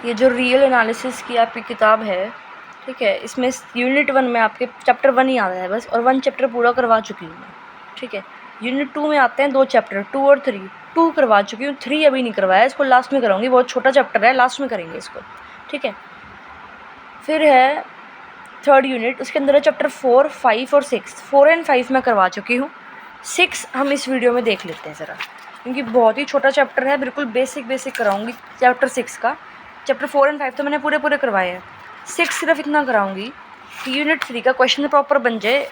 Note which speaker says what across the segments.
Speaker 1: ये जो real analysis की आपकी किताब है, ठीक है, इसमें यूनिट 1 में आपके चैप्टर 1 ही आता है बस, और 1 चैप्टर पूरा करवा चुकी हूँ मैं, ठीक है। यूनिट 2 में आते हैं 2 चैप्टर, 2 और 3। 2 करवा चुकी हूँ, 3 अभी नहीं करवाया, इसको लास्ट में कराऊंगी, बहुत छोटा चैप्टर है, लास्ट में करेंगे इसको, ठीक है। फिर है 3rd यूनिट, उसके अंदर है चैप्टर 4, 5 और 6। 4 एंड 5 मैं करवा चुकी हूँ, 6 हम इस वीडियो में देख लेते हैं ज़रा, क्योंकि बहुत ही छोटा चैप्टर है, बिल्कुल बेसिक कराऊंगी चैप्टर 6 का। चैप्टर 4 एंड 5 तो मैंने पूरे करवाए हैं, 6 सिर्फ इतना कराऊंगी कि यूनिट 3 का क्वेश्चन प्रॉपर बन जाए,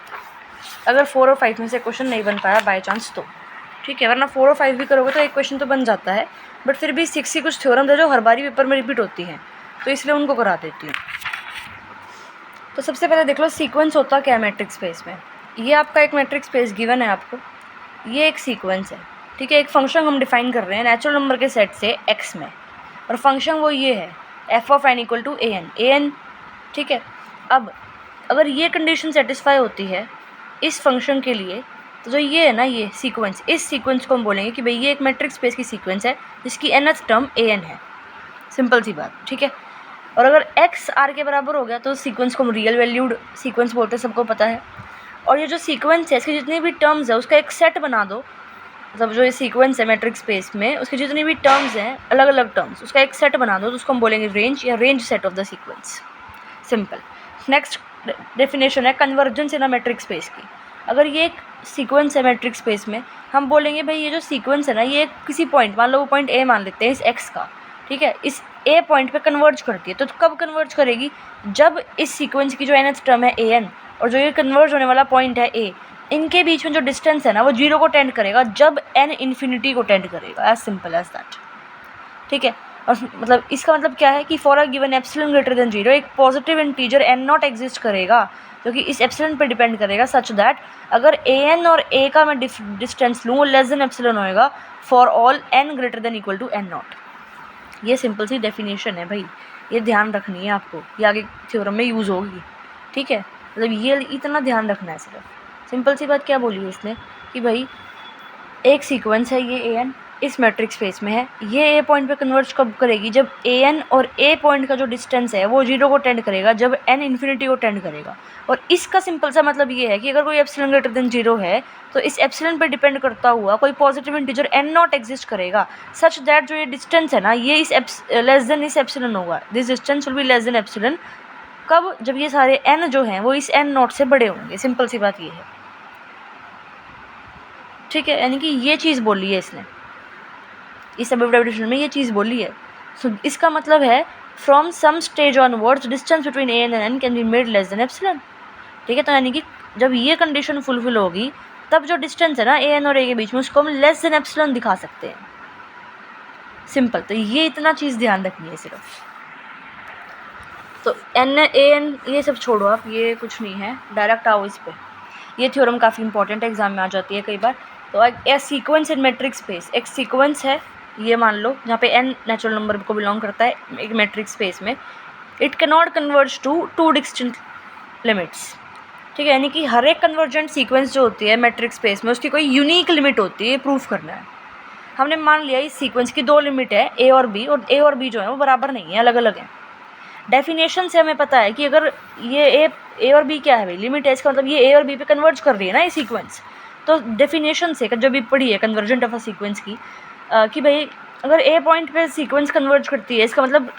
Speaker 1: अगर 4 और 5 में से क्वेश्चन नहीं बन पाया बाय चांस तो, ठीक है। वरना 4 और 5 भी करोगे तो एक क्वेश्चन तो बन जाता है, बट फिर भी 6 की कुछ थ्योरम है जो हर बारी पेपर में रिपीट होती हैं, तो इसलिए उनको करा देती हूँ। तो सबसे पहले देख लो सीक्वेंस होता क्या है मैट्रिक्स स्पेस में। ये आपका एक मैट्रिक्स स्पेस गिवन है आपको, ये एक सीक्वेंस है, ठीक है। एक फंक्शन हम डिफाइन कर रहे हैं नेचुरल नंबर के सेट से x में, और फंक्शन वो ये है f(n) = an, ठीक है। अब अगर ये कंडीशन सेटिस्फाई होती है इस फंक्शन के लिए, तो जो ये है ना ये सीक्वेंस, इस सीक्वेंस को हम बोलेंगे कि भाई ये एक मैट्रिक्स स्पेस की सीक्वेंस है जिसकी nth टर्म an है, सिंपल सी बात, ठीक है। और अगर x r के बराबर हो गया तो सीक्वेंस को हम रियल वैल्यूड सीक्वेंस बोलते हैं, सबको पता है। और ये जो सीक्वेंस है इसकी जितनी भी टर्म्स है उसका एक सेट बना दो, मतलब जो ये सीक्वेंस है मैट्रिक्स स्पेस में उसकी जितनी भी टर्म्स हैं अलग अलग टर्म्स, उसका एक सेट बना दो, तो उसको हम बोलेंगे रेंज या range set of the sequence, simple. Next definition है convergence in a metric space की। अगर ये एक सीक्वेंस है मैट्रिक्स स्पेस में, हम बोलेंगे भाई ये जो सीक्वेंस है ना ये किसी पॉइंट, मान लो वो पॉइंट ए मान लेते हैं इस x का, ठीक है, इस ए पॉइंट पे कन्वर्ज करती है। तो कब कन्वर्ज करेगी, जब इस सीक्वेंस की जो nth टर्म है an और जो ये कन्वर्ज होने वाला पॉइंट है a, इनके बीच में जो डिस्टेंस है ना वो 0 को टेंड करेगा, जब n इन्फिनिटी को टेंड करेगा, एज सिंपल एज दैट, ठीक है। और मतलब इसका मतलब क्या है कि for a given epsilon greater than 0 एक पॉजिटिव इंटीजर n0 एग्जिस्ट करेगा जो कि इस एप्सिलॉन पे डिपेंड करेगा, सच दैट अगर an और a का मैं डिस्टेंस लूँ वो लेस देन एप्सिलॉन होएगा for all n greater than equal to n0। ये सिंपल सी डेफिनेशन है भाई, ये ध्यान रखनी है आपको, ये आगे थ्योरम में यूज़ होगी, ठीक है। मतलब ये इतना ध्यान रखना है सिर्फ, सिंपल सी बात क्या बोली है इसने कि भाई एक सीक्वेंस है ये an इस मैट्रिक्स स्पेस में है, ये ए पॉइंट पे कन्वर्ज कब करेगी, जब an और ए पॉइंट का जो डिस्टेंस है वो 0 को टेंड करेगा, जब n इन्फिनिटी को टेंड करेगा। और इसका सिंपल सा मतलब ये है कि अगर कोई एप्सिलॉन ग्रेटर देन 0 है तो इस एप्सिलॉन पे डिपेंड करता हुआ कोई पॉजिटिव इंटीजर n0 एग्जिस्ट करेगा, सच दैट जो ये डिस्टेंस है ना ये इस लेस देन इस एप्सिलॉन होगा, this distance will be less than epsilon, कब, जब ये सारे n जो हैं वो इस n0 से बड़े होंगे, सिंपल सी बात ये है, ठीक है। यानी कि ये चीज़ बोली है इसने, इस सब डेफिनेशन में ये चीज़ बोली है। सो इसका मतलब है from some stage onwards distance between an and n can be made less than epsilon, ठीक है। तो यानी कि जब ये कंडीशन फुलफिल होगी तब जो डिस्टेंस है ना an और a के बीच में उसको हम लेस देन एप्सिलॉन दिखा सकते हैं, सिंपल। तो ये इतना चीज़ ध्यान रखनी है सिर्फ। तो an ये सब छोड़ो आप, ये कुछ नहीं है, डायरेक्ट आओ इस पे। ये थ्योरम काफ़ी इंपॉर्टेंट है, एग्जाम में आ जाती है कई बार। तो a sequence in metric space, एक सीक्वेंस है ये मान लो जहाँ पे n नेचुरल नंबर को बिलोंग करता है एक मैट्रिक्स स्पेस में, it cannot converge to 2 distinct limits, ठीक है। यानी कि हर एक कन्वर्जेंट सीक्वेंस जो होती है मैट्रिक्स स्पेस में उसकी कोई यूनिक लिमिट होती है, प्रूफ करना है। हमने मान लिया इस सीक्वेंस की 2 लिमिट है a और b, और a और b जो है वो बराबर नहीं है, अलग अलग हैं। डेफिनेशन से हमें पता है कि अगर ये ए और बी क्या है भाई, लिमिट है, इसका मतलब ये ए और बी पे कन्वर्ज कर रही है ना ये सीक्वेंस। तो डेफिनेशन से जो भी पढ़ी है कन्वर्जेंट ऑफ अ सीक्वेंस की, कि भाई अगर ए पॉइंट पे सीक्वेंस कन्वर्ज करती है इसका मतलब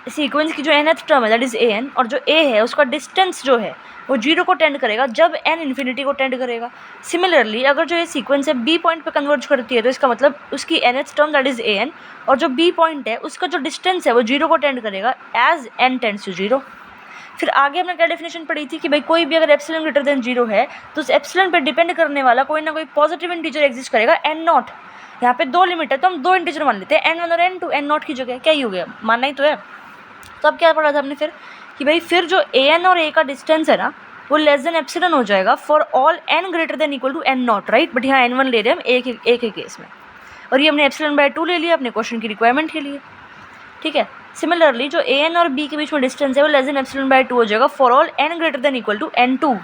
Speaker 1: सीक्वेंस की जो nth टर्म है दैट इज़ an, और जो a है उसका डिस्टेंस जो है वो 0 को टेंड करेगा जब n इन्फिनिटी को टेंड करेगा। सिमिलरली अगर जो ये सीक्वेंस है b पॉइंट पे कन्वर्ज करती है तो इसका मतलब उसकी nth term that is an, और जो b पॉइंट है उसका जो डिस्टेंस है वो 0 को टेंड करेगा एज n टेंड्स टू 0। फिर आगे हमने क्या डेफिनेशन पढ़ी थी कि भाई कोई भी अगर एप्सिलॉन ग्रेटर देन 0 है तो उस एप्सिलॉन पे डिपेंड करने वाला कोई ना कोई पॉजिटिव इंटीजर एग्जिस्ट करेगा n0। यहाँ पे 2 लिमिट है तो हम 2 इंटीजर मान लेते हैं, n1 और n2, n0 की जगह क्या ही हो गया, मानना ही तो है। तो अब क्या पढ़ा था हमने फिर कि भाई फिर जो an और a का डिस्टेंस है ना वो लेस देन एप्सिलॉन हो जाएगा for all n greater than equal to n0, right. But यहाँ n1 ले रहे हैं हम एक ही केस में, और ये हमने एप्सिलॉन बाय 2 ले लिया अपने क्वेश्चन की रिक्वायरमेंट के लिए, ठीक है। सिमिलरली जो an और b के बीच में डिस्टेंस है वो लेस देन एप्सिलॉन बाय 2 हो जाएगा for all n greater than equal to n2।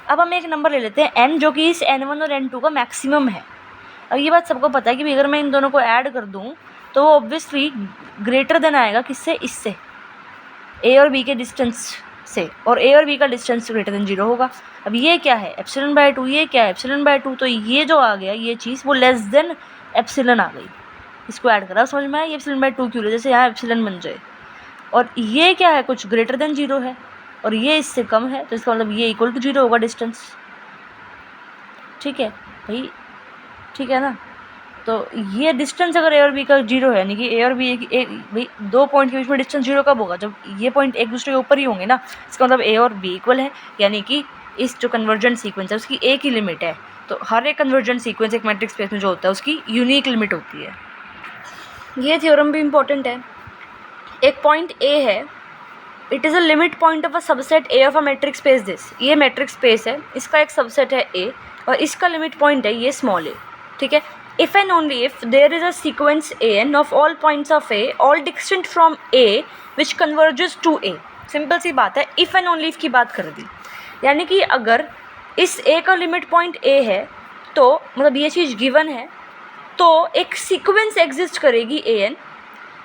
Speaker 1: अब हम एक नंबर ले लेते हैं n जो कि इस n1 और n2 का मैक्सिमम है। अब ये बात सबको पता है कि अगर मैं इन दोनों को ऐड कर दूँ तो वो ऑब्वियसली ग्रेटर देन आएगा किससे, इससे, ए और बी के डिस्टेंस से, और ए और बी का डिस्टेंस ग्रेटर देन 0 होगा। अब ये क्या है, ε/2, ये क्या है ε/2, तो ये जो आ गया ये चीज़ वो लेस देन एप्सिलॉन आ गई। इसको ऐड करा, समझ में आया, ये ε/2 क्यों है, जैसे यहाँ एप्सिलॉन बन जाए। और ये क्या है, कुछ ग्रेटर देन 0 है और ये इससे कम है, तो इसका मतलब ये इक्वल टू 0 होगा डिस्टेंस। ठीक है भाई, ठीक है ना। तो ये डिस्टेंस अगर ए और बी का 0 है, यानी कि ए और बी भाई 2 पॉइंट के बीच में डिस्टेंस 0 कब होगा, जब ये पॉइंट एक दूसरे के ऊपर ही होंगे ना। इसका मतलब ए और बी इक्वल है, यानी कि इस जो कन्वर्जेंट सीक्वेंस है उसकी एक ही लिमिट है। तो हर एक कन्वर्जेंट सीक्वेंस एक मैट्रिक्स स्पेस में जो होता है उसकी यूनिक लिमिट होती है। ये थ्योरम भी इम्पोर्टेंट है। एक पॉइंट ए है, it is a limit point of a subset A of a metric space this. ये मैट्रिक्स स्पेस है, इसका एक सबसेट है ए और इसका लिमिट पॉइंट है ये स्मॉल ए। ठीक है, if and only if there is a sequence an of all points of a all distinct from a which converges to a। Simple सी बात है, if and only if की बात कर दी, यानी कि अगर इस a का लिमिट पॉइंट a है तो मतलब ये चीज़ गिवन है, तो एक सीक्वेंस एग्जिस्ट करेगी an,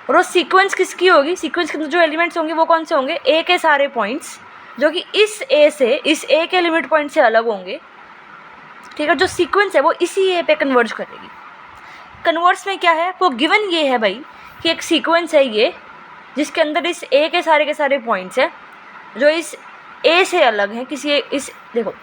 Speaker 1: और वो सीक्वेंस किसकी होगी, सीक्वेंस के अंदर जो एलिमेंट्स होंगे वो कौन से होंगे, a के सारे पॉइंट्स जो कि इस a से, इस a के लिमिट पॉइंट से अलग होंगे। ठीक है, जो सीक्वेंस है वो इसी a पे कन्वर्ज करेगी। कन्वर्स में क्या है, वो गिवन ये है भाई कि एक सीक्वेंस है ये जिसके अंदर इस ए के सारे पॉइंट्स हैं जो इस ए से अलग हैं किसी इस, देखो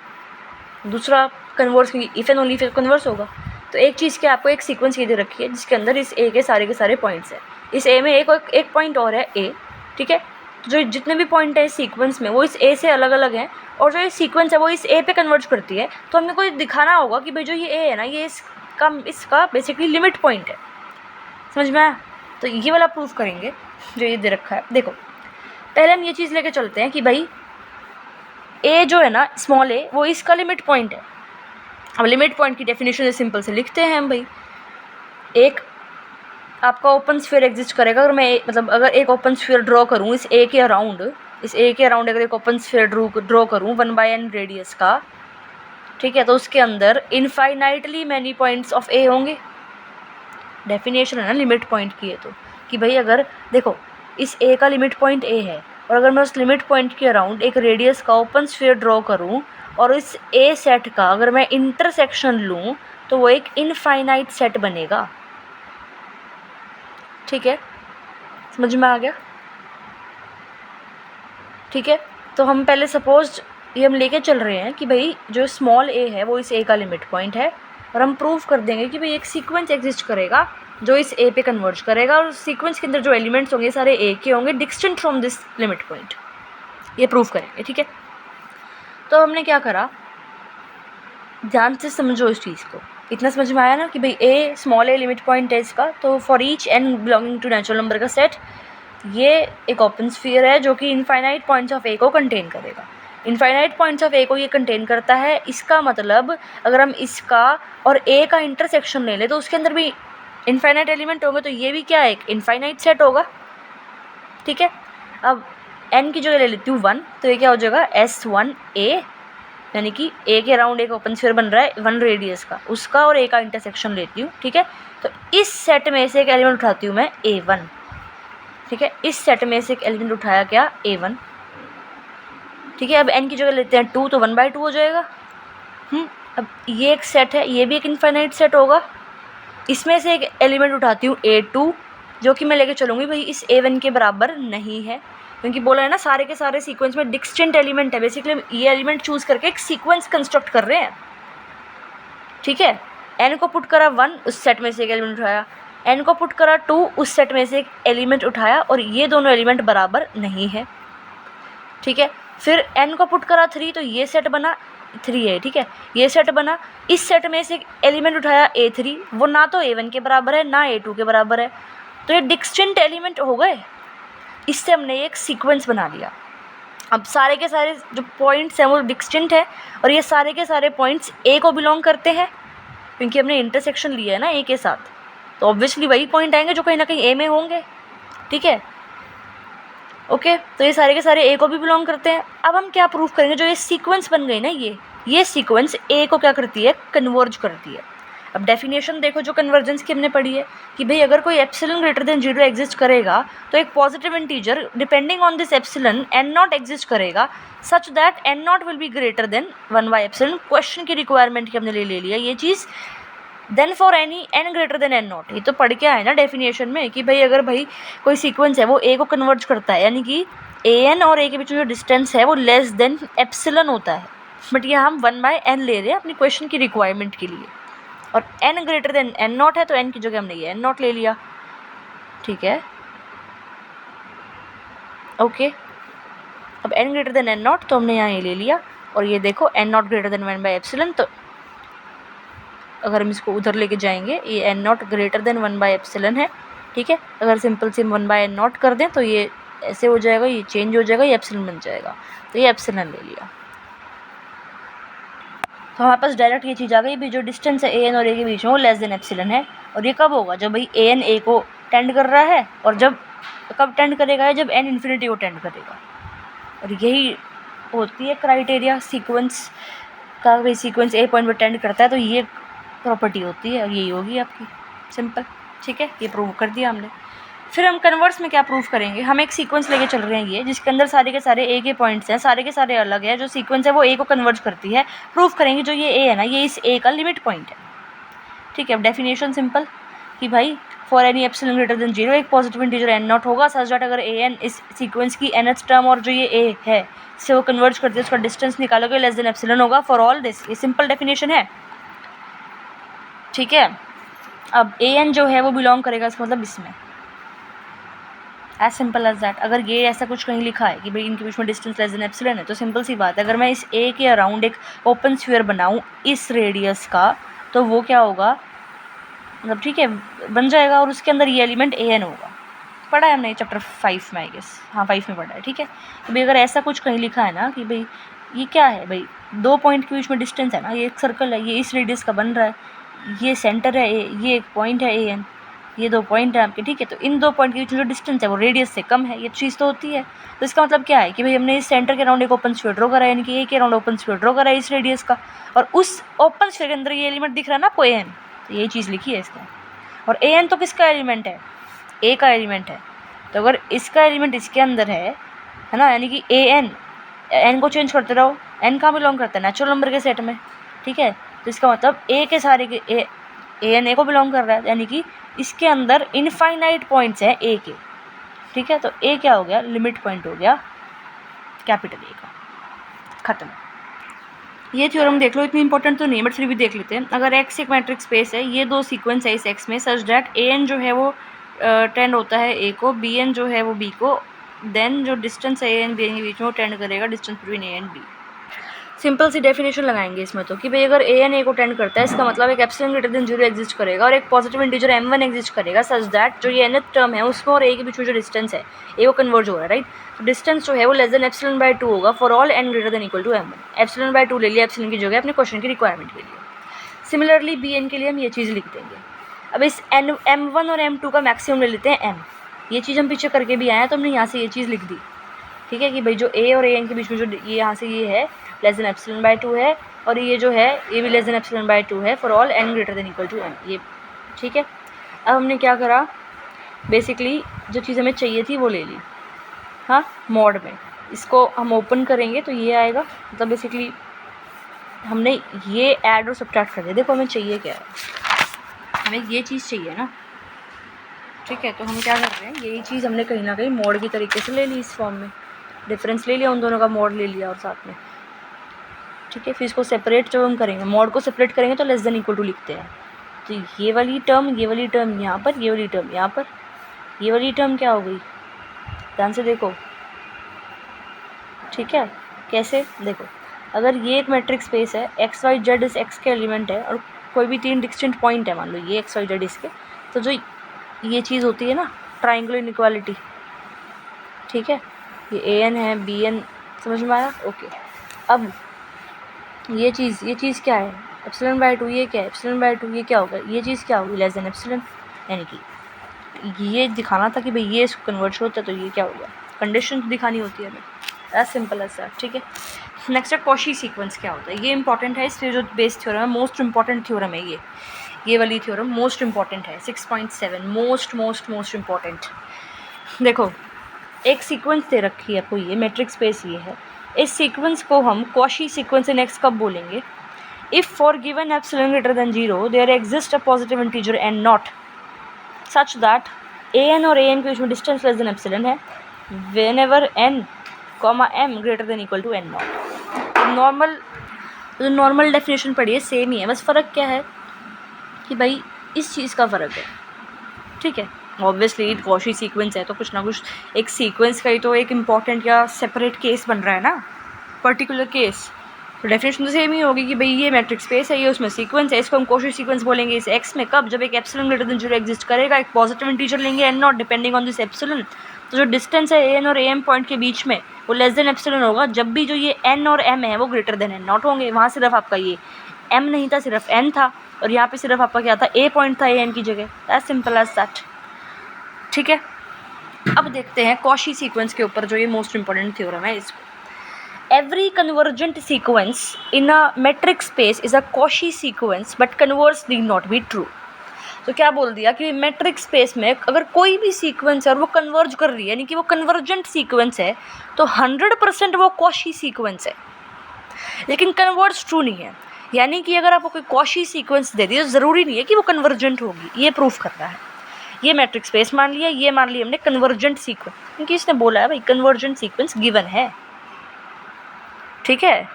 Speaker 1: दूसरा कन्वर्स, इफ एंड ओनली फिर कन्वर्स होगा। तो एक चीज़ के आपको एक सीक्वेंस ये दे रखी है जिसके अंदर इस ए के सारे पॉइंट्स हैं, इस ए में एक पॉइंट और है ए। ठीक है, तो जो जितने भी पॉइंट है इस सीक्वेंस में वो इस ए से अलग अलग हैं, और जो ये सीक्वेंस है वो इस ए पे कन्वर्ज करती है। तो हमने को दिखाना होगा कि भाई जो ये ए है ना, ये इसका बेसिकली लिमिट पॉइंट है। समझ में आया, तो ये वाला प्रूफ करेंगे जो ये दे रखा है। देखो पहले हम ये चीज़ लेके चलते हैं कि भाई ए जो है ना, स्मॉल ए, वो इसका लिमिट पॉइंट है। अब लिमिट पॉइंट की डेफिनेशन सिंपल से लिखते हैं हम भाई। एक आपका ओपन स्फीयर एग्जिस्ट करेगा, अगर मैं मतलब अगर एक ओपन स्फीयर ड्रॉ करूँ इस ए के अराउंड, अगर एक ओपन स्फीयर ड्रॉ करूँ 1/n रेडियस का, ठीक है, तो उसके अंदर इनफाइनाइटली मैनी पॉइंट्स ऑफ ए होंगे। डेफिनेशन है ना लिमिट पॉइंट की है, तो कि भाई अगर देखो इस ए का लिमिट पॉइंट ए है और अगर मैं उस लिमिट पॉइंट के अराउंड एक रेडियस का ओपन स्फीयर ड्रॉ करूं और इस ए सेट का अगर मैं इंटरसेक्शन लूं तो वो एक इनफाइनाइट सेट बनेगा। ठीक है, समझ में आ गया। ठीक है, तो हम पहले सपोज ये हम लेके चल रहे हैं कि भाई जो स्मॉल ए है वो इस ए का लिमिट पॉइंट है, और हम प्रूव कर देंगे कि भाई एक सीक्वेंस एग्जिस्ट करेगा जो इस ए पे कन्वर्ज करेगा, और सीक्वेंस के अंदर जो एलिमेंट्स होंगे सारे ए के होंगे distant from this limit point. ये प्रूव करेंगे। ठीक है, तो हमने क्या करा, ध्यान से समझो इस चीज़ को। इतना समझ में आया ना कि भाई a small a limit point है इसका, तो for each n belonging to natural number का सेट ये एक ओपन स्फीयर है जो कि इनफाइनाइट पॉइंट्स ऑफ ए को कंटेन करेगा। इनफाइनाइट पॉइंट्स ऑफ ए को ये कंटेन करता है, इसका मतलब अगर हम इसका और ए का इंटरसेक्शन ले लें तो उसके अंदर भी इनफाइनाइट एलिमेंट होंगे, तो ये भी क्या है, एक इनफाइनाइट सेट होगा। ठीक है, अब n की जगह ले लेती हूँ 1, तो ये क्या हो जाएगा S1A, यानी कि ए के अराउंड एक ओपन स्फीयर बन रहा है 1 रेडियस का, उसका और ए का इंटरसेक्शन लेती हूँ। ठीक है, तो इस सेट में से एक एलिमेंट उठाती हूँ मैं A1। ठीक है, इस सेट में से एक एलिमेंट उठाया क्या, A1। ठीक है, अब n की जगह लेते हैं 2, तो 1/2 हो जाएगा। अब ये एक सेट है, ये भी एक इनफाइनाइट सेट होगा। इसमें से एक एलिमेंट उठाती हूँ A2, जो कि मैं लेके चलूँगी भाई इस A1 के बराबर नहीं है, क्योंकि बोला है ना सारे के सारे सीक्वेंस में डिस्टिंक्ट एलिमेंट है। बेसिकली ये एलिमेंट चूज़ करके एक सीक्वेंस कंस्ट्रक्ट कर रहे हैं। ठीक है, n को पुट करा 1, उस सेट में से एक एलिमेंट उठाया, n को पुट करा 2, उस सेट में से एक एलिमेंट उठाया, और ये दोनों एलिमेंट बराबर नहीं है। ठीक है, फिर n को पुट करा 3, तो ये सेट बना 3 है। ठीक है, ये सेट बना, इस सेट में से एक एलिमेंट उठाया A3, वो ना तो A1 के बराबर है ना A2 के बराबर है, तो ये डिस्टिंक्ट एलिमेंट हो गए। इससे हमने एक सीक्वेंस बना लिया। अब सारे के सारे जो पॉइंट्स हैं वो डिस्टिंक्ट है, और ये सारे के सारे पॉइंट्स A को बिलोंग करते हैं, क्योंकि हमने इंटरसेक्शन लिया है ना A के साथ, तो ऑब्वियसली वही पॉइंट आएंगे जो कहीं ना कहीं A में होंगे। ठीक है, ओके, तो ये सारे के सारे ए को भी बिलोंग करते हैं। अब हम क्या प्रूफ करेंगे, जो ये सीक्वेंस बन गई ना, ये सीक्वेंस ए को क्या करती है, कन्वर्ज करती है। अब डेफिनेशन देखो जो कन्वर्जेंस की हमने पढ़ी है कि भाई अगर कोई एप्सिलॉन ग्रेटर देन 0 एग्जिस्ट करेगा तो एक positive integer depending on this epsilon N not exist करेगा such that N not will be greater than 1/एप्सिलॉन। क्वेश्चन की रिक्वायरमेंट की हमने ले लिया ये चीज़। Then for any N greater than N not, ये तो पढ़ के आए ना डेफिनेशन में कि भाई अगर भाई कोई सीक्वेंस है वो ए को कन्वर्ज करता है, यानी कि ए एन और ए के बीच में जो डिस्टेंस है वो लेस देन एप्सिलॉन होता है, बट ये हम 1/n ले रहे हैं अपनी क्वेश्चन की रिक्वायरमेंट के लिए, और n greater than N not है तो n की जगह हमने ये एन नॉट ले लिया। ठीक है, ओके। अब n greater than N not तो हमने यहाँ ये ले लिया, और ये देखो n नॉट ग्रेटर देन 1/एप्सिलॉन, तो अगर हम इसको उधर लेके जाएंगे ये n नॉट ग्रेटर देन 1/एप्सिलॉन है। ठीक है, अगर सिंपल से 1/n नॉट कर दें तो ये ऐसे हो जाएगा, ये चेंज हो जाएगा, ये एप्सिलॉन बन जाएगा, तो ये एप्सिलॉन ले लिया। तो हमारे पास डायरेक्ट ये चीज़ आ गई भी जो डिस्टेंस है ए एन और ए के बीच में वो लेस देन एप्सिलॉन है, और ये कब होगा जब भाई ए एन ए को टेंड कर रहा है, और जब कब टेंड करेगा जब एन इन्फिनिटी को टेंड करेगा। और यही होती है क्राइटेरिया सीक्वेंस का, भाई सीक्वेंस ए पॉइंट पर टेंड करता है तो ये प्रॉपर्टी होती है, और यही होगी आपकी सिंपल। ठीक है, ये प्रूव कर दिया हमने। फिर हम कन्वर्स में क्या प्रूव करेंगे, हम एक सीक्वेंस लेके चल रहे हैं ये जिसके अंदर सारे के सारे ए के पॉइंट्स हैं, सारे के सारे अलग है, जो सीक्वेंस है वो ए को कन्वर्ज करती है। प्रूव करेंगे जो ये ए है ना ये इस ए का लिमिट पॉइंट है। ठीक है, अब डेफिनेशन सिंपल कि भाई for any epsilon greater than 0 एक पॉजिटिव इंटीजर एन नॉट होगा सच दैट अगर ए एन इस सीक्वेंस की nth टर्म और जो ये ए है इससे वो कन्वर्ज करती है उसका डिस्टेंस निकालोगे लेस देन एप्सिलॉन होगा फॉर ऑल दिस। ये सिंपल डेफिनेशन है। ठीक है, अब ए एन जो है वो बिलोंग करेगा इसका मतलब इसमें, एज सिंपल एज दैट। अगर ये ऐसा कुछ कहीं लिखा है कि भाई इनके बीच में डिस्टेंस लेस देन एप्सिलॉन है तो सिंपल सी बात है, अगर मैं इस ए के अराउंड एक ओपन स्फीयर बनाऊँ इस रेडियस का तो वो क्या होगा, मतलब ठीक है बन जाएगा, और उसके अंदर ये एलिमेंट ए एन होगा। पढ़ा है हमने चैप्टर 5 में आई गेस, हाँ 5 में पढ़ा है। ठीक है, तो भाई अगर ऐसा कुछ कहीं लिखा है ना कि भाई ये क्या है, भाई दो पॉइंट के बीच में डिस्टेंस है ना, ये एक सर्कल है, ये इस रेडियस का बन रहा है, ये सेंटर है ए, ये एक पॉइंट है ए एन, ये दो पॉइंट है आपके। ठीक है, तो इन दो पॉइंट के बीच में जो डिस्टेंस है वो रेडियस से कम है, ये चीज़ तो होती है। तो इसका मतलब क्या है कि भाई हमने इस सेंटर के अराउंड एक ओपन स्फीयर ड्रॉ करा है, यानी कि ए के अराउंड ओपन स्फीयर ड्रॉ करा है इस रेडियस का, और उस ओपन स्फीयर के अंदर ये एलिमेंट दिख रहा है ना आपको ए एन, तो यही चीज़ लिखी है इसका। और ए एन तो किसका एलिमेंट है, ए का एलिमेंट है, तो अगर इसका एलिमेंट इसके अंदर है ना, यानी कि ए एन, एन को चेंज करते रहो, एन कहाँ बिलोंग करता है नेचुरल नंबर के सेट में। ठीक है, तो इसका मतलब ए के सारे के ए एन ए को बिलोंग कर रहा है, यानी कि इसके अंदर इनफाइनाइट पॉइंट्स हैं ए के। ठीक है, तो ए क्या हो गया, लिमिट पॉइंट हो गया कैपिटल ए का, ख़त्म। ये थ्योरम देख लो, इतनी इंपॉर्टेंट तो नहीं बट फिर भी देख लेते हैं। अगर एक्स एक मैट्रिक्स स्पेस है, ये दो सीक्वेंस है इस एक्स में सच डैट ए एन जो है वो टेंड होता है ए को, बी एन जो है वो बी को, देन जो डिस्टेंस है ए एन बी एन के बीच में वो टेंड करेगा distance between a and b. Simple सी डेफिनेशन लगाएंगे इसमें तो कि भाई अगर ए एन ए को टेंड करता है इसका मतलब एक एप्सिलॉन ग्रेटर देन 0 एग्जिस्ट करेगा और एक पॉजिटिव इंटीजर m1 एग्जिस्ट करेगा सच दैट जो ये nth टर्म है उसमें और ए के बीच में जो डिस्टेंस है ए को कन्वर्ज हो रहा है, राइट। तो डिस्टेंस जो है वो लेस देन एप्सिलॉन बाय 2 होगा for all n greater than equal to m1। Epsilon by 2 ले लिया एप्सिलॉन की जगह अपने क्वेश्चन की रिक्वायरमेंट के लिए। सिमिलरली बी एन के लिए हम ये चीज़ लिख देंगे। अब इस m1 और m2 का मैक्सिमम ले लेते हैं m, ये चीज़ हम पीछे करके भी आए हैं तो हमने यहाँ से ये चीज़ लिख दी। ठीक है, कि भाई जो ए और ए एन के बीच में जो ये यहाँ से ये है लेस देन एप्सिलॉन बाय 2 है, और ये जो है ये भी लेस देन एप्सिलॉन बाय 2 है for all n greater than equal to m, ये ठीक है। अब हमने क्या करा, बेसिकली जो चीज़ हमें चाहिए थी वो ले ली, हाँ मॉड में। इसको हम ओपन करेंगे तो ये आएगा, मतलब बेसिकली हमने ये ऐड और सब्ट्रैक्ट कर दिया। देखो हमें चाहिए क्या है, हमें ये चीज़ चाहिए ना, ठीक है। तो हम क्या कर रहे हैं, यही चीज़ हमने कहीं ना कहीं मॉड की तरीके से ले ली, इस फॉर्म में डिफरेंस ले लिया, उन दोनों का मॉड ले लिया और साथ में, ठीक है। फिर इसको सेपरेट जब हम करेंगे, मॉड को सेपरेट करेंगे तो लेस देन इक्वल टू लिखते हैं। तो ये वाली टर्म यहाँ पर, ये वाली टर्म यहाँ पर, ये वाली टर्म क्या हो गई, ध्यान से देखो, ठीक है। कैसे देखो, अगर ये एक मैट्रिक्स स्पेस है, एक्स वाई जेड इस एक्स के एलिमेंट है और कोई भी 3 डिस्टिंक्ट पॉइंट है, मान लो ये एक्स वाई जेड इसके, तो जो ये चीज़ होती है ना ट्राइंगुलर इनइक्वालिटी, ठीक है, ये ए एन है बी एन, समझ में आया, ओके। अब ये चीज़ क्या है, एप्सिलॉन बाय 2, ये क्या है एप्सिलॉन बाय 2, ये क्या होगा, ये चीज़ क्या होगी लेस देन एप्सिलॉन, यानी कि ये दिखाना था कि भाई ये इसको कन्वर्ट होता है, तो ये क्या हो गया, कंडीशन दिखानी होती है हमें, एज सिंपल एज दैट, ठीक है। नेक्स्ट है कॉशी सीक्वेंस क्या होता है, ये इंपॉर्टेंट है, इसलिए जो बेस थ्योरम है, मोस्ट इंपॉर्टेंट थ्योरम है ये। ये वाली थ्योरम मोस्ट इम्पॉर्टेंट है। 6.7 मोस्ट इम्पॉर्टेंट। देखो एक सीक्वेंस दे रखी है आपको, ये मैट्रिक्स स्पेस ये है। इस सीक्वेंस को हम कॉशी सीक्वेंस इन एक्स कब बोलेंगे? If for given epsilon greater than 0 there exist a positive integer N nought such that a n और ए एन के बीच में डिस्टेंस लेस देन एप्सिलॉन है whenever n comma M greater than equal to n nought. Normal definition पढ़ी है, same ही है, बस फ़र्क क्या है कि भाई इस चीज़ का फ़र्क है, ठीक है। ऑब्वियसली कॉशी सीक्वेंस है तो कुछ ना कुछ एक सीक्वेंस का ही तो एक इम्पॉर्टेंट या सेपरेट केस बन रहा है ना, पर्टिकुलर केस। तो डेफिनेशन तो सेम ही होगी कि भाई ये मैट्रिक्स स्पेस है, ये उसमें सीक्वेंस है, इसको हम कॉशी सीक्वेंस बोलेंगे इस एक्स में कब? जब एक एप्सिलॉन ग्रेटर देन 0 एग्जिस्ट करेगा, एक पॉजिटिव इंटीजर लेंगे n nought depending on this epsilon. तो जो डिस्टेंस है ए एन और ए एम पॉइंट के बीच में वो लेस देन एप्सिलॉन होगा जब भी जो ये एन और एम है वो ग्रेटर देन एन नॉट होंगे। वहाँ सिर्फ आपका ये एम नहीं था, सिर्फ एन था, और यहाँ पे सिर्फ आपका क्या था? ए पॉइंट था ए एन की जगह। एज सिंपल एज दैट, ठीक है। अब देखते हैं कॉशी सीक्वेंस के ऊपर जो ये मोस्ट इंपॉर्टेंट थ्योरम है इसको। Every convergent sequence in a metric space is a Cauchy sequence but converse need not be true. तो क्या बोल दिया कि मेट्रिक स्पेस में अगर कोई भी सीक्वेंस है और वो कन्वर्ज कर रही है, यानी कि वो कन्वर्जेंट सीक्वेंस है, तो 100% वो कॉशी सीक्वेंस है, लेकिन कन्वर्स ट्रू नहीं है। यानी कि अगर आपको कोई कॉशी सीक्वेंस दे दी तो ज़रूरी नहीं है कि वो कन्वर्जेंट होगी, ये प्रूफ कर रहा है। ये मैट्रिक स्पेस मान लिया, ये मान लिया हमने कन्वर्जेंट सीक्वेंस, क्योंकि इसने बोला है भाई कन्वर्जेंट सीक्वेंस गिवन है, ठीक है।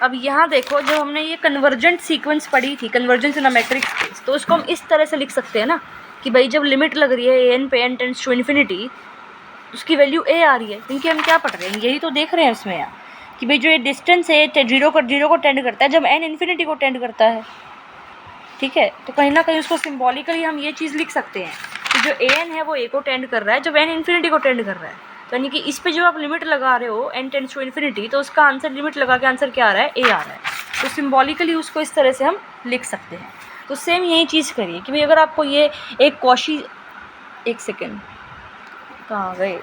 Speaker 1: अब यहाँ देखो जो हमने ये कन्वर्जेंट सीक्वेंस पढ़ी थी, convergence in a matric space, तो उसको हम इस तरह से लिख सकते हैं ना कि भाई जब लिमिट लग रही है एन पे, एन टेंड्स टू इन्फिनिटी, उसकी वैल्यू ए आ रही है, क्योंकि हम क्या पढ़ रहे हैं, यही तो देख रहे हैं इसमें यहाँ कि भाई जो ये डिस्टेंस है जीरो को टेंड करता है जब एन इन्फिनिटी को टेंड करता है, ठीक है। तो कहीं ना कहीं उसको सिम्बॉलिकली हम ये चीज़ लिख सकते हैं कि जो ए एन है वो ए को टेंड कर रहा है जब एन इन्फिनिटी को टेंड कर रहा है। तो यानी कि इस पे जो आप लिमिट लगा रहे हो एन टेंड्स टू इन्फिनिटी, तो उसका आंसर लिमिट लगा के आंसर क्या आ रहा है? ए आ रहा है। तो सिम्बॉलिकली उसको इस तरह से हम लिख सकते हैं। तो सेम यही चीज़ करिए कि भाई अगर आपको ये एक कॉशी, एक सेकेंड कहाँ गए,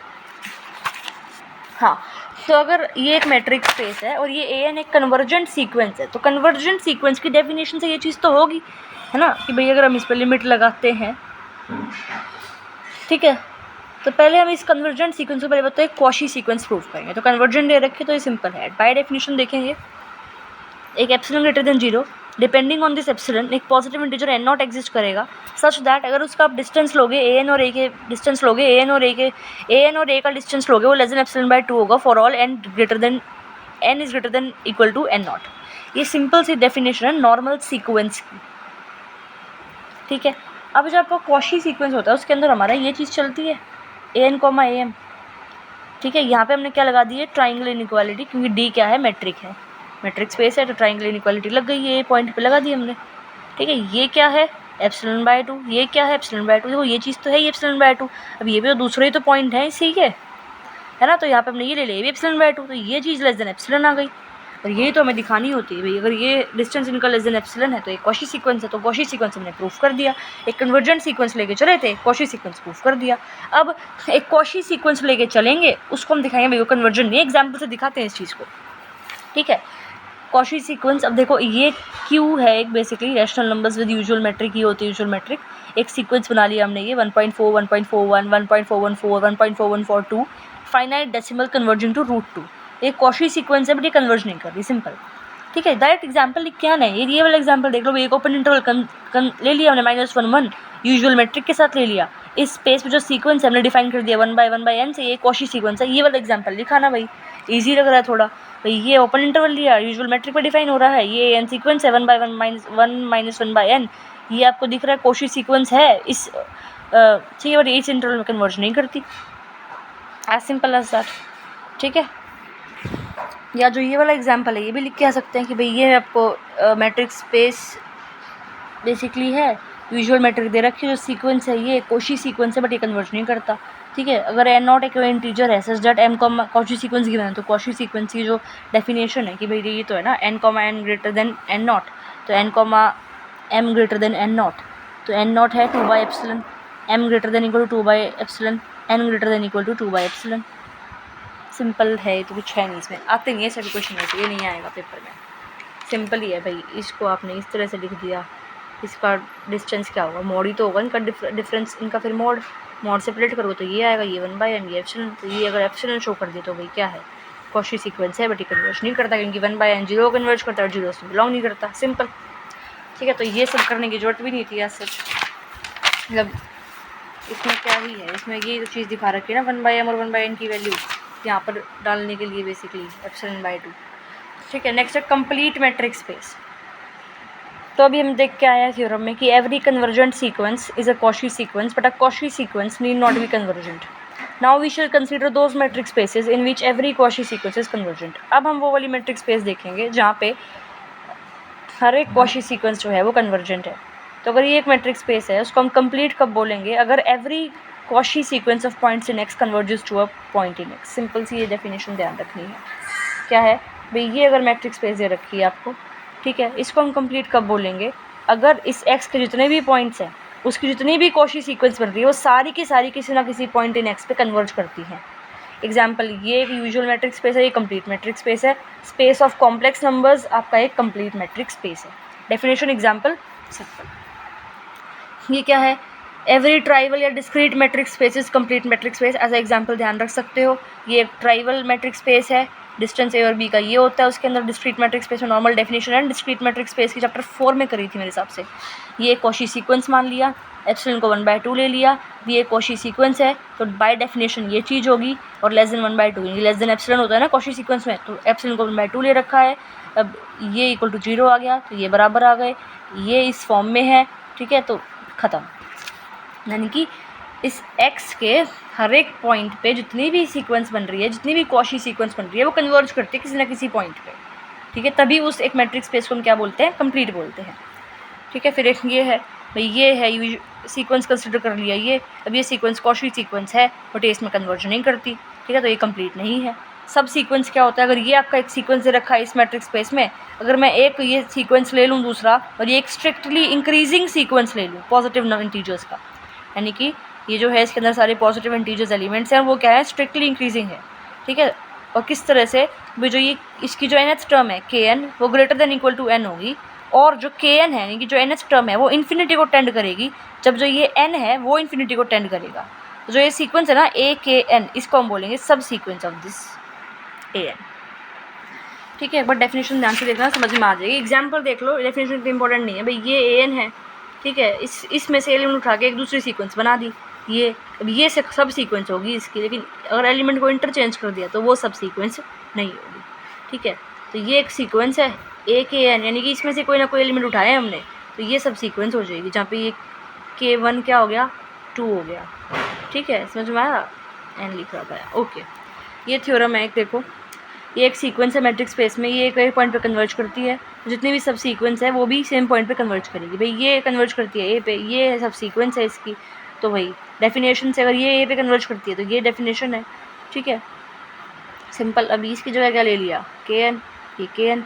Speaker 1: हाँ, तो अगर ये एक मैट्रिक स्पेस है और ये ए एन एक कन्वर्जेंट सीक्वेंस है, तो कन्वर्जेंट सीक्वेंस की डेफिनेशन से ये चीज़ तो होगी, है ना, कि भाई अगर हम इस पर लिमिट लगाते हैं, ठीक है, तो पहले हम इस कन्वर्जेंट सीक्वेंस को पहले बताओ एक कॉशी सीक्वेंस प्रूव करेंगे। तो कन्वर्जेंट दे रखे तो ये सिंपल है, बाय डेफिनेशन देखेंगे एक epsilon greater than 0 depending on this epsilon एक positive integer N not exist करेगा सच दैट अगर उसका आप डिस्टेंस लोगे ए एन और ए के डिस्टेंस लोगे ए एन और ए का डिस्टेंस लोगे वो लेस देन एप्सिलॉन बाय 2 होगा for all n is greater than equal to n not. ये सिंपल सी डेफिनेशन है नॉर्मल सीक्वेंस की, ठीक है। अब जब आपका कॉशी सीक्वेंस होता है उसके अंदर हमारा ये चीज़ चलती है A N comma A M, ठीक है। यहाँ पे हमने क्या लगा दी है? ट्राइंगल इनइक्वालिटी, क्योंकि डी क्या है? मैट्रिक है, मैट्रिक स्पेस है, तो ट्राइंगल इनइक्वालिटी लग गई है, ये पॉइंट पे लगा दी हमने, ठीक है। ये क्या है? एप्सिलॉन बाय 2, ये क्या है? एप्सिलॉन बाय 2, देखो ये चीज़ तो है ये एप्सिलॉन बाय 2, अब ये भी तो दूसरा ही तो पॉइंट है इसी के, है ना। तो यहाँ पे हमने ये ले लिया, ये भी एप्सिलॉन बाय 2, तो ये चीज़ लेस देन एप्सिलॉन आ गई, और यही तो हमें दिखानी होती है भाई अगर ये डिस्टेंस इनका लेस देन एप्सिलॉन है तो एक कॉशी सीक्वेंस है, तो कॉशी सीक्वेंस हमने प्रूफ कर दिया। एक कन्वर्जेंट सीक्वेंस लेके चले थे, कॉशी सीक्वेंस प्रूफ कर दिया। अब एक कॉशी सीक्वेंस लेके चलेंगे, उसको हम दिखाएंगे भाई वो कन्वर्जेंट नहीं, एग्जाम्पल से दिखाते हैं इस चीज़ को, ठीक है। कॉशी सीक्वेंस, अब देखो ये क्यू है एक basically rational numbers with usual metric, ये होती है यूजुअल मैट्रिक। एक सीक्वेंस बना लिया हमने ये 1.4 1.41 1.414 1.4142 फाइनाइट डेसिमल कन्वर्जिंग टू √2। ये कॉशी सीक्वेंस है बट ये कन्वर्ज नहीं कर रही, सिंपल, ठीक है। डायरेक्ट एग्जाम्पल लिख के आना है, ये वाला एग्जाम्पल देख लो, एक ओपन इंटरवल ले लिया हमने -1 1 यूजुअल मैट्रिक के साथ ले लिया। इस स्पेस में जो सीक्वेंस है हमने डिफाइन कर दिया 1/1/n से, ये कॉशी सीक्वेंस है, ये वाला एग्जाम्पल लिखाना भाई, ईजी लग रहा है थोड़ा भाई। ये ओपन इंटरवल लिया, यूजुअल मैट्रिक पे डिफाइन हो रहा है, ये एन सीक्वेंस है 1/1 ये आपको दिख रहा है कॉशी सीक्वेंस है इस, ठीक है, और इस इंटरवल में कन्वर्ज नहीं करती, एज सिंपल एज दैट, ठीक है। या जो ये वाला एग्जाम्पल है ये भी लिख के आ सकते हैं कि भाई ये आपको मैट्रिक स्पेस बेसिकली है, यूजुअल मैट्रिक दे रखी है, जो सीक्वेंस है ये कॉशी सीक्वेंस है बट ये कन्वर्ज नहीं करता, ठीक है। अगर एन नॉट एक इंटीजर है such that m comma Cauchy sequence given है, तो कॉशी सीक्वेंस की जो डेफिनेशन है कि भाई ये तो है ना N comma N greater than N not, तो N comma M greater than N not, तो एन नॉट है 2/एप्सिलॉन, M greater than equal to 2/एप्सिलॉन, N greater than equal to 2/एप्सिलॉन। सिंपल है, तो कुछ है नहीं इसमें, आते नहीं है सभी क्वेश्चन में, ये नहीं आएगा पेपर में, सिंपल ही है भाई। इसको आपने इस तरह से लिख दिया इसका डिस्टेंस क्या होगा, मॉड ही तो होगा इनका, डिफरेंस इनका फिर मॉड से प्लेट करोगे तो ये आएगा, ये 1/n ये एप्सिलॉन। तो ये अगर एप्सिलॉन शो कर दिया तो भाई क्या है, कॉची सीक्वेंस है, बट ये कन्वर्ज नहीं करता क्योंकि 1/n 0 कन्वर्ज करता है और 0 से बिलोंग नहीं करता, सिंपल। ठीक है, तो ये सब करने की जरूरत भी नहीं थी ऐसे, मतलब इसमें क्या ही है, इसमें ये जो चीज़ दिखा रखी है ना 1/m और 1/n की वैल्यू यहाँ पर डालने के लिए बेसिकली ε/2। ठीक है, नेक्स्ट है कंप्लीट मैट्रिक्स स्पेस। तो अभी हम देख के आए हैं थ्योरम में कि every convergent sequence is a Cauchy sequence, but a Cauchy sequence need not be convergent. Now we shall consider those metric spaces in which every Cauchy sequence is convergent. अब हम वो वाली मैट्रिक स्पेस देखेंगे जहाँ पे हर एक Cauchy sequence जो है वो कन्वर्जेंट है। तो अगर ये एक मैट्रिक स्पेस है, उसको हम कंप्लीट कब बोलेंगे, अगर every Cauchy sequence of points in X converges to a point in X. Simple सी ये डेफिनेशन ध्यान रखनी है। क्या है भाई, ये अगर मैट्रिक स्पेस दे रखी है आपको, ठीक है, इसको हम कंप्लीट कब बोलेंगे, अगर इस एक्स के जितने भी पॉइंट्स हैं उसकी जितनी भी कॉची सीक्वेंस बन रही है वो सारी की सारी किसी ना किसी पॉइंट इन एक्स पे कन्वर्ज करती हैं। एग्जाम्पल, ये एक यूजुअल मैट्रिक स्पेस है, ये कंप्लीट मैट्रिक स्पेस है। स्पेस ऑफ कॉम्प्लेक्स नंबर्स आपका एक कंप्लीट मैट्रिक स्पेस है। डेफिनेशन एग्जाम्पल सिंपल, ये क्या है, एवरी ट्राइवल या discrete metric space is complete metric space. As example ध्यान रख सकते हो, ये एक ट्राइवल मैट्रिक स्पेस है, डिस्टेंस ए और बी का ये होता है, उसके अंदर डिस्क्रीट मैट्रिक स्पेस में नॉर्मल डेफिनेशन है, डिस्क्रीट मैट्रिक स्पेस की चैप्टर 4 में करी थी मेरे हिसाब से। ये कॉची सीक्वेंस मान लिया, एप्सिलॉन को 1/2 ले लिया, ये कॉची सीक्वेंस है तो बाय डेफिनेशन ये चीज़ होगी, और लेस देन 1/2 यानी लेस देन एप्सिलॉन होता है ना कॉची सीक्वेंस में, तो एप्सिलॉन को 1/2 ले रखा है। अब ये इक्वल टू 0 आ गया तो ये बराबर आ गए, ये इस फॉर्म में है। ठीक है, तो ख़त्म, यानी कि इस x के हर एक पॉइंट पे जितनी भी सीक्वेंस बन रही है, जितनी भी कॉची सीक्वेंस बन रही है वो कन्वर्ज करती है किसी ना किसी पॉइंट पे। ठीक है, तभी उस एक मैट्रिक स्पेस को हम क्या बोलते हैं, कंप्लीट बोलते हैं। ठीक है, फिर एक ये है भाई, ये है सीक्वेंस कंसिडर कर लिया ये, अब ये सीक्वेंस कॉची सीक्वेंस है बट ये इसमें कन्वर्ज नहीं करती। ठीक है, तो ये कंप्लीट नहीं है। सब सीक्वेंस क्या होता है, अगर ये आपका एक सीक्वेंस दे रखा है इस मैट्रिक स्पेस में, अगर मैं एक ये सीक्वेंस ले लूँ दूसरा और ये एक स्ट्रिक्टली इंक्रीजिंग सीक्वेंस ले लूँ पॉजिटिव इंटीजर्स का, यानी कि ये जो है इसके अंदर सारे पॉजिटिव इंटीजर्स एलिमेंट्स हैं, वो क्या है, स्ट्रिक्टली इंक्रीजिंग है। ठीक है, और किस तरह से भी, जो ये इसकी जो nth टर्म है kn वो greater than equal to n होगी, और जो kn है यानी कि जो nth टर्म है वो इन्फिनिटी को टेंड करेगी, जब जो ये n है वो इन्फिनिटी को टेंड करेगा। तो जो ये सीक्वेंस है ना AKN, इसको हम बोलेंगे सब सीक्वेंस ऑफ दिस AN। ठीक है, एक बार डेफिनेशन ध्यान से देखना, समझ में आ जाएगी। एग्जाम्पल देख लो, डेफिनेशन इतनी इंपॉर्टेंट नहीं है भाई, ये AN है। ठीक है, इसमें से एलिमेंट उठा के एक दूसरी सीक्वेंस बना दी, ये अब ये सब सीक्वेंस होगी इसकी, लेकिन अगर एलिमेंट को इंटरचेंज कर दिया तो वो सब सीक्वेंस नहीं होगी। ठीक है, तो ये एक सीक्वेंस है AKN, यानी कि इसमें से कोई ना कोई एलिमेंट उठाए हमने तो ये सब सीक्वेंस हो जाएगी, जहाँ पे ये K1 क्या हो गया, 2 हो गया। ठीक है, समझ में आया, N लिख रहा था। ओके, ये थ्योरम है एक, देखो ये एक सीक्वेंस है मैट्रिक स्पेस में, ये एक पॉइंट पे कन्वर्ज करती है, जितनी भी सब सीक्वेंस है वो भी सेम पॉइंट पे कन्वर्ज करेगी। भाई ये कन्वर्ज करती है ए पे, ये सब सीक्वेंस है इसकी, तो भाई डेफिनेशन से अगर ये ए पे कन्वर्ज करती है तो ये डेफिनेशन है। ठीक है, सिंपल। अभी इसकी जगह क्या ले लिया, kn, ये kn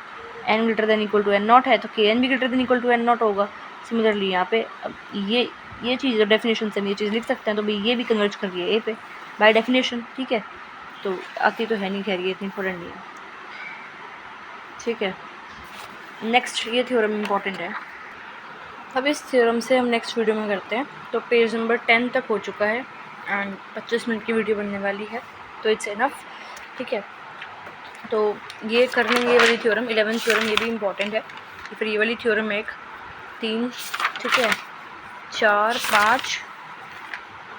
Speaker 1: n greater than equal to n0 है तो kn भी greater than equal to n0 होगा। सिमिलरली यहाँ पे अब ये चीज़ डेफिनेशन से हम ये चीज़ लिख सकते हैं, तो भाई ये भी कन्वर्ज कर दिया ए पे बाय डेफिनेशन। ठीक है, तो आती तो है नहीं, खैर ये इतनी इंपॉर्टेंट नहीं है। ठीक है, नेक्स्ट ये थ्योरम इम्पॉर्टेंट है। अब इस थ्योरम से हम नेक्स्ट वीडियो में करते हैं। तो पेज नंबर 10 तक हो चुका है एंड 25 मिनट की वीडियो बनने वाली है, तो इट्स इनफ। ठीक है, तो ये कर लेंगे, ये वाली थ्योरम 11 थ्योरम ये भी इम्पॉर्टेंट है। फिर ये वाली थ्योरम 1 3, ठीक है 4 5,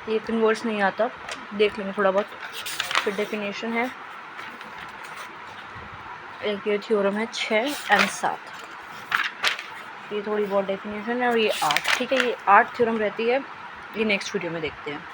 Speaker 1: ये कन्वर्स नहीं आता, देख लेंगे थोड़ा बहुत। फिर डेफिनेशन है एक, ये थ्योरम है 6 और 7, ये थोड़ी बहुत डेफिनेशन है, और ये 8। ठीक है, ये 8 थ्योरम रहती है, ये नेक्स्ट वीडियो में देखते हैं।